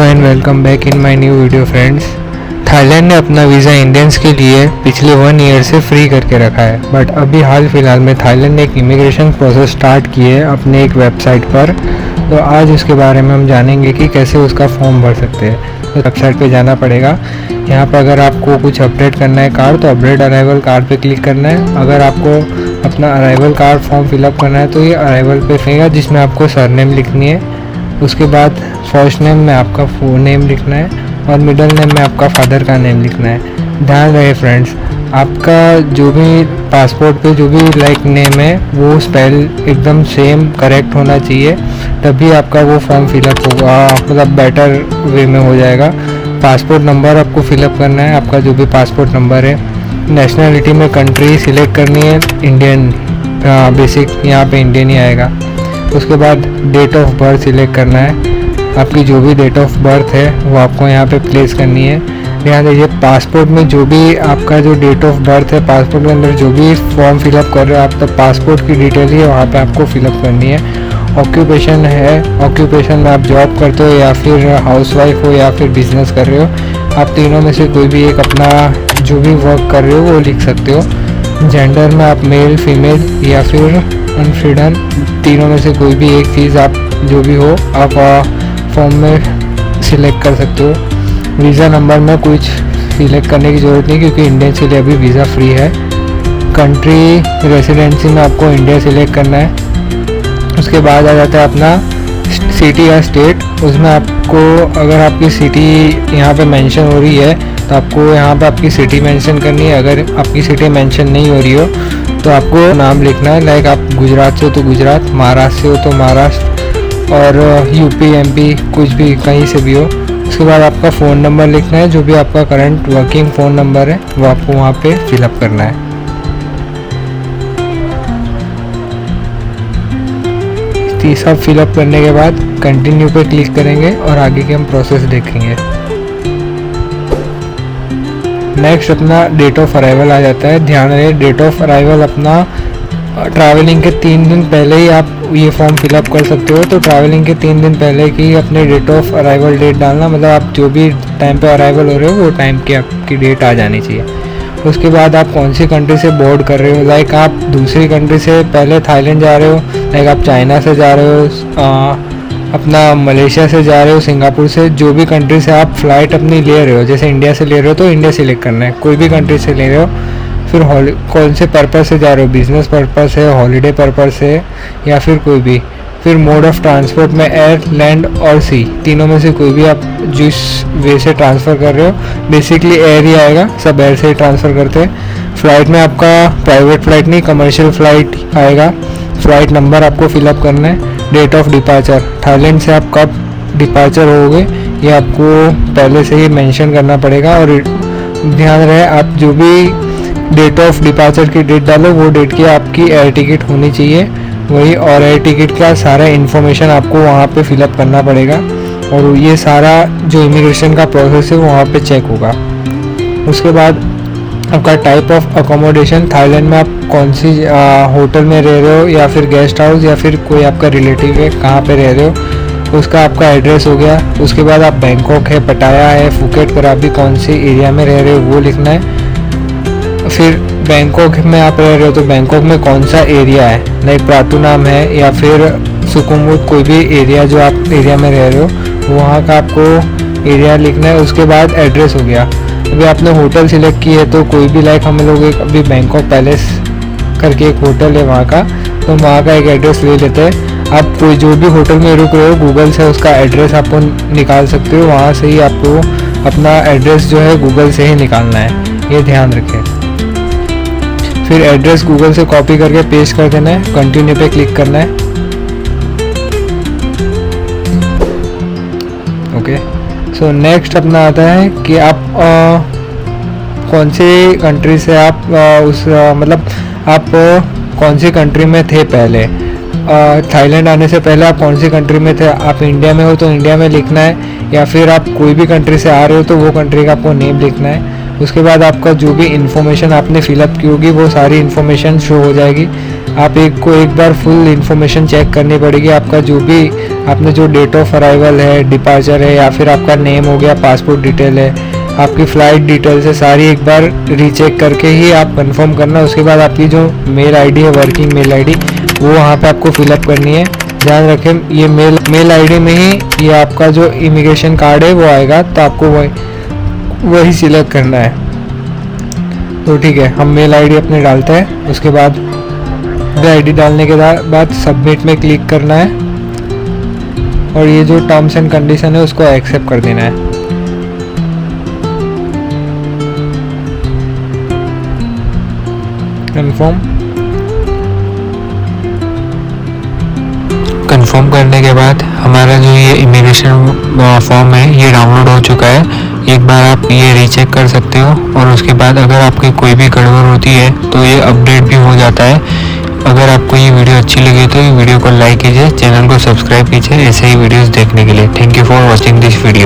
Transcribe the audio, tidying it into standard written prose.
And welcome back in my new video friends. Thailand ने अपना visa Indians के लिए पिछले 1 ईयर से फ्री करके रखा है, बट अभी हाल फिलहाल में थाईलैंड ने एक इमिग्रेशन प्रोसेस स्टार्ट की है अपने एक वेबसाइट पर। तो आज उसके बारे में हम जानेंगे कि कैसे उसका फॉर्म भर सकते हैं। तो वेबसाइट पे जाना पड़ेगा। यहाँ पर अगर आपको कुछ अपडेट करना है कार्ड, तो अपडेट अराइवल कार्ड पे क्लिक करना है। अगर आपको अपना अराइवल कार्ड फॉर्म फिलअप करना है तो ये अराइवल पे रहेगा, जिसमें आपको सरनेम लिखनी है। उसके बाद फर्स्ट नेम में आपका फुल नेम लिखना है और मिडिल नेम में आपका फादर का नेम लिखना है। ध्यान रहे फ्रेंड्स, आपका जो भी पासपोर्ट पे जो भी नेम है वो स्पेल एकदम सेम करेक्ट होना चाहिए, तभी आपका वो फॉर्म फिलअप होगा, मतलब बेटर वे में हो जाएगा। पासपोर्ट नंबर आपको फिलअप करना है, आपका जो भी पासपोर्ट नंबर है। नेशनलिटी में कंट्री सिलेक्ट करनी है, इंडियन, बेसिक यहाँ पे इंडियन ही आएगा। उसके बाद डेट ऑफ बर्थ सिलेक्ट करना है, आपकी जो भी डेट ऑफ बर्थ है वो आपको यहाँ पे प्लेस करनी है। ध्यान दीजिए, पासपोर्ट में जो भी आपका जो डेट ऑफ बर्थ है, पासपोर्ट के अंदर जो भी फॉर्म फिलअप कर रहे हो आप, तो पासपोर्ट की डिटेल ही वहाँ पे आपको फिलअप करनी है। ऑक्यूपेशन है, ऑक्यूपेशन में आप जॉब करते हो या फिर हाउसवाइफ हो या फिर बिजनेस कर रहे हो, आप तीनों में से कोई भी एक अपना जो भी वर्क कर रहे हो वो लिख सकते हो। जेंडर में आप मेल, फीमेल या फिर अनफिडन, तीनों में से कोई भी एक चीज़ आप जो भी हो आप फॉर्म में सिलेक्ट कर सकते हो। वीज़ा नंबर में कुछ सिलेक्ट करने की ज़रूरत नहीं, क्योंकि इंडियंस के लिए अभी वीज़ा फ्री है। कंट्री रेसिडेंसी में आपको इंडिया सिलेक्ट करना है। उसके बाद आ जाता है अपना सिटी या स्टेट। उसमें आपको अगर आपकी सिटी यहाँ पे मेंशन हो रही है तो आपको यहाँ पे आपकी सिटी मेंशन करनी है। अगर आपकी सिटी मेंशन नहीं हो रही हो तो आपको नाम लिखना है, लाइक आप गुजरात से हो तो गुजरात, महाराष्ट्र से हो तो महाराष्ट्र, और यूपी, एमपी, कुछ भी कहीं से भी हो। उसके बाद आपका फ़ोन नंबर लिखना है, जो भी आपका करंट वर्किंग फ़ोन नंबर है वो आपको वहाँ पे फिलअप करना है। ये सब फिलअप करने के बाद कंटिन्यू पे क्लिक करेंगे और आगे के हम प्रोसेस देखेंगे। नेक्स्ट अपना डेट ऑफ अराइवल आ जाता है। ध्यान रहे, डेट ऑफ अराइवल अपना ट्रैवलिंग के 3 दिन पहले ही आप ये फॉर्म फिलअप कर सकते हो। तो ट्रैवलिंग के 3 दिन पहले की अपने डेट ऑफ अराइवल डेट डालना, मतलब आप जो भी टाइम पे अराइवल हो रहे हो वो टाइम की आपकी डेट आ जानी चाहिए। उसके बाद आप कौन सी कंट्री से बोर्ड कर रहे हो, लाइक आप दूसरी कंट्री से पहले थाईलैंड जा रहे हो, लाइक आप चाइना से जा रहे हो, अपना मलेशिया से जा रहे हो, सिंगापुर से, जो भी कंट्री से आप फ़्लाइट अपनी ले रहे हो, जैसे इंडिया से ले रहे हो तो इंडिया सिलेक्ट करना है। कोई भी कंट्री से ले रहे हो, फिर कौन से पर्पज़ से जा रहे हो, बिजनेस पर्पज़ है, हॉलीडे पर्पज़ से, या फिर कोई भी। फिर मोड ऑफ ट्रांसपोर्ट में एयर, लैंड और सी, तीनों में से कोई भी आप जिस वे से ट्रांसफ़र कर रहे हो, बेसिकली एयर ही आएगा, सब एयर से ही ट्रांसफ़र करते हैं। फ़्लाइट में आपका प्राइवेट फ़्लाइट नहीं, कमर्शियल फ़्लाइट आएगा। फ़्लाइट नंबर आपको फिलअप करना है। डेट ऑफ डिपार्चर, थाईलैंड से आप कब डिपार्चर होगे ये आपको पहले से ही मेंशन करना पड़ेगा। और ध्यान रहे, आप जो भी डेट ऑफ डिपार्चर की डेट डालो वो डेट की आपकी एयर टिकट होनी चाहिए वही, और एयर टिकट का सारा इन्फॉर्मेशन आपको वहाँ पे फिलअप करना पड़ेगा, और ये सारा जो इमिग्रेशन का प्रोसेस है वो वहाँ पे चेक होगा। उसके बाद आपका टाइप ऑफ अकोमोडेशन, थाईलैंड में आप कौन सी होटल में रह रहे हो या फिर गेस्ट हाउस या फिर कोई आपका रिलेटिव है कहाँ पे रह रहे हो, उसका आपका एड्रेस हो गया। उसके बाद आप बैंकॉक है, पटाया है, फुकेट, कराबी, कौन सी एरिया में रह रहे हो वो लिखना है। फिर बैंकॉक में आप रह रहे हो तो बैंकॉक में कौन सा एरिया है, लाइक प्रातुनाम है या फिर सुकुमबुक, कोई भी एरिया जो आप एरिया में रह रहे हो वहाँ का आपको एरिया लिखना है। उसके बाद एड्रेस हो गया। अभी आपने होटल सिलेक्ट की है तो कोई भी, लाइक हम लोग एक अभी बैंकॉक पैलेस करके एक होटल है वहाँ का, तो वहाँ का एक एड्रेस ले लेते हैं। आप कोई जो भी होटल में रुक रहे हो गूगल से उसका एड्रेस आपको निकाल सकते हो, वहाँ से ही आपको अपना एड्रेस जो है गूगल से ही निकालना है, ये ध्यान रखें। फिर एड्रेस गूगल से कॉपी करके पेस्ट कर देना है, कंटिन्यू पे क्लिक करना है। ओके, सो नेक्स्ट अपना आता है कि आप कौन सी कंट्री से आप मतलब आप कौन सी कंट्री में थे पहले। थाईलैंड आने से पहले आप कौन सी कंट्री में थे, आप इंडिया में हो तो इंडिया में लिखना है, या फिर आप कोई भी कंट्री से आ रहे हो तो वो कंट्री का आपको नेम लिखना है। उसके बाद आपका जो भी इन्फॉर्मेशन आपने फिलअप की होगी वो सारी इन्फॉर्मेशन शो हो जाएगी। आप एक बार फुल इंफॉर्मेशन चेक करनी पड़ेगी। आपका जो भी आपने जो डेट ऑफ अराइवल है, डिपार्चर है, या फिर आपका नेम हो गया, पासपोर्ट डिटेल है, आपकी फ़्लाइट डिटेल्स है, सारी एक बार रीचेक करके ही आप कंफर्म करना। उसके बाद आपकी जो मेल आईडी है, वर्किंग मेल आईडी, वो वहाँ पे आपको फिलअप करनी है। ध्यान रखें ये मेल आईडी में ही ये आपका जो इमिग्रेशन कार्ड है वो आएगा, तो आपको वही सिलेक्ट करना है। तो ठीक है, हम मेल आईडी अपने डालते हैं। उसके बाद आईडी डालने के बाद सबमिट में क्लिक करना है और ये जो टर्म्स एंड कंडीशन है उसको एक्सेप्ट कर देना है। कंफर्म करने के बाद हमारा जो ये इमिग्रेशन फॉर्म है ये डाउनलोड हो चुका है। एक बार आप ये रीचेक कर सकते हो और उसके बाद अगर आपकी कोई भी गड़बड़ होती है तो ये अपडेट भी हो जाता है। अगर आपको ये वीडियो अच्छी लगी तो ये वीडियो को लाइक कीजिए, चैनल को सब्सक्राइब कीजिए ऐसे ही वीडियोस देखने के लिए। Thank you for watching this video.